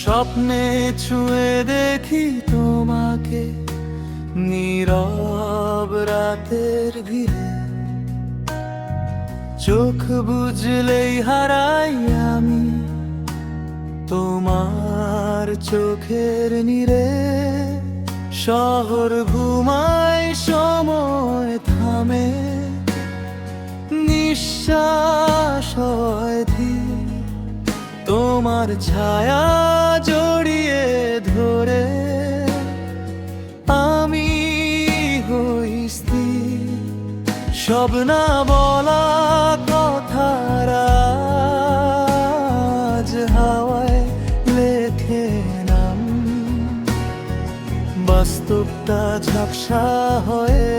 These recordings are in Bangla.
স্বপ্নে ছুঁয়ে দেখি তোমাকে নীরব রাতের ভিড়ে, চোখ বুঝলেই হারাই আমি তোমার চোখের নীরে। শহর ঘুমায়, সময় থামে, নিঃশ্বাস হয় ধীর, তোমার ছায়া জড়িয়ে ধরে আমি হই স্থির। সব না বলা কথার আজ হাওয়ায় লেখে নাম, বাস্তবটা ঝাপসা হয়ে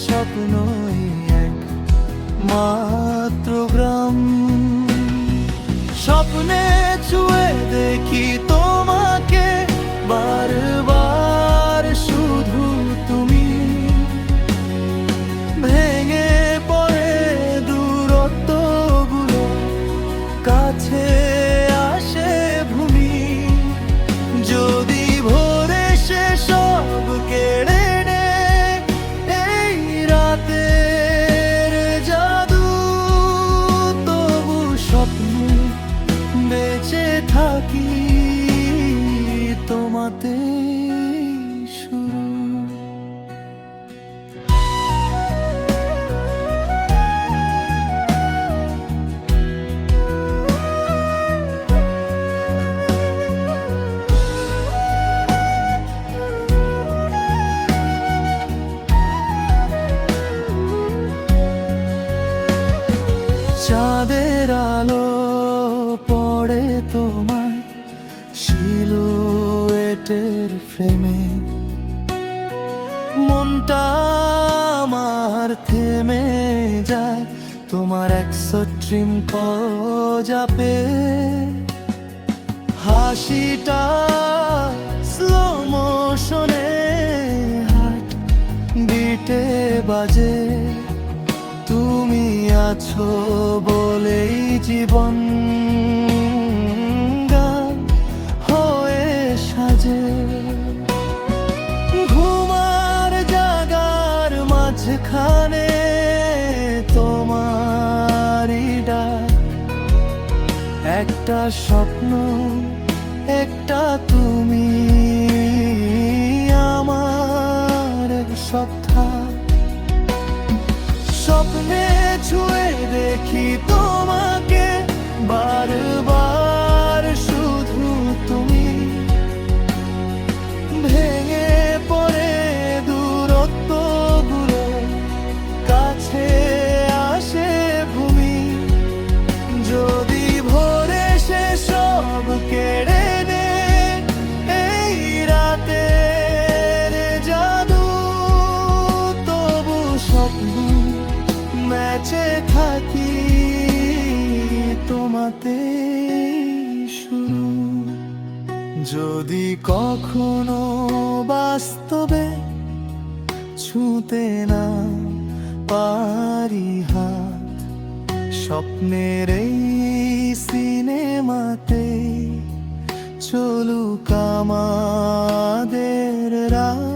স্বপ্নই এক মাত্র গ্রাম। স্বপ্নে ছুঁয়ে দেখি তোমাকে বারবার, শুধু তুমি। ভেঙে পড়ে দূরত্বগুলো, কাছে আসে ভূমি। যদি ভোরে সে সব কেড়ে নেয় এই রাতের জাদু, তবু স্বপ্ন বেঁচে থাকি তোমাতে শুরু। চাঁদের আলো পড়ে তোমার সিলুয়েটের ফ্রেমে, মনটা আমার থেমে যায় তোমার এক্সট্রিম পজাপে। হাসিটা স্লো মোশনে হার্ট বিটে বাজে, তুমি আছো বলেই জীবন গান হয়ে সাজে। ঘুমার জাগার মাঝখানে তোমারই ডাক, একটা স্বপ্ন, একটা তুমি আমার সত্তা। স্বপ্নে ছুঁয়ে দেখি তোমাকে বারবার, শুধু তুমি। ভেঙে পড়ে দূরত্বগুলো, কাছে আসে ভূমি। যদি ভোরে সে সব কেড়ে নেয় এই রাতের জাদু, তবু স্বপ্ন বেঁচে থাকি তোমাতে শুরু। যদি কখনো বাস্তবে ছুঁতে না পারি হাত, স্বপ্নের এই সিনেমাতে চলুক আমাদের রাত।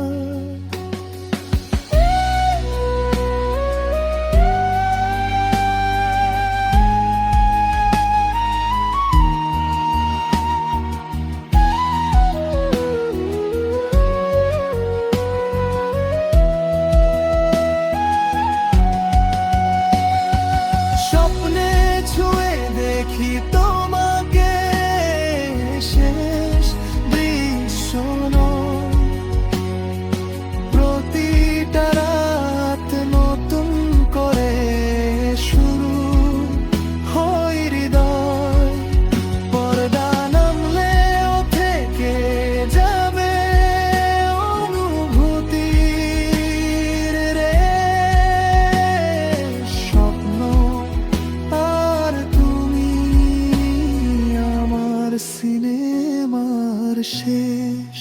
স্বপ্নে ছুঁয়ে দেখি তোমাকে শেষ দৃশ্য নয়, প্রতিটা রাত নতুন করে শুরু হয় হৃদয়। পর্দা নামলেও থেকে যাবে অনুভূতির রে স্বপ্ন। আর তুমি আমার সিনেমার শেষ।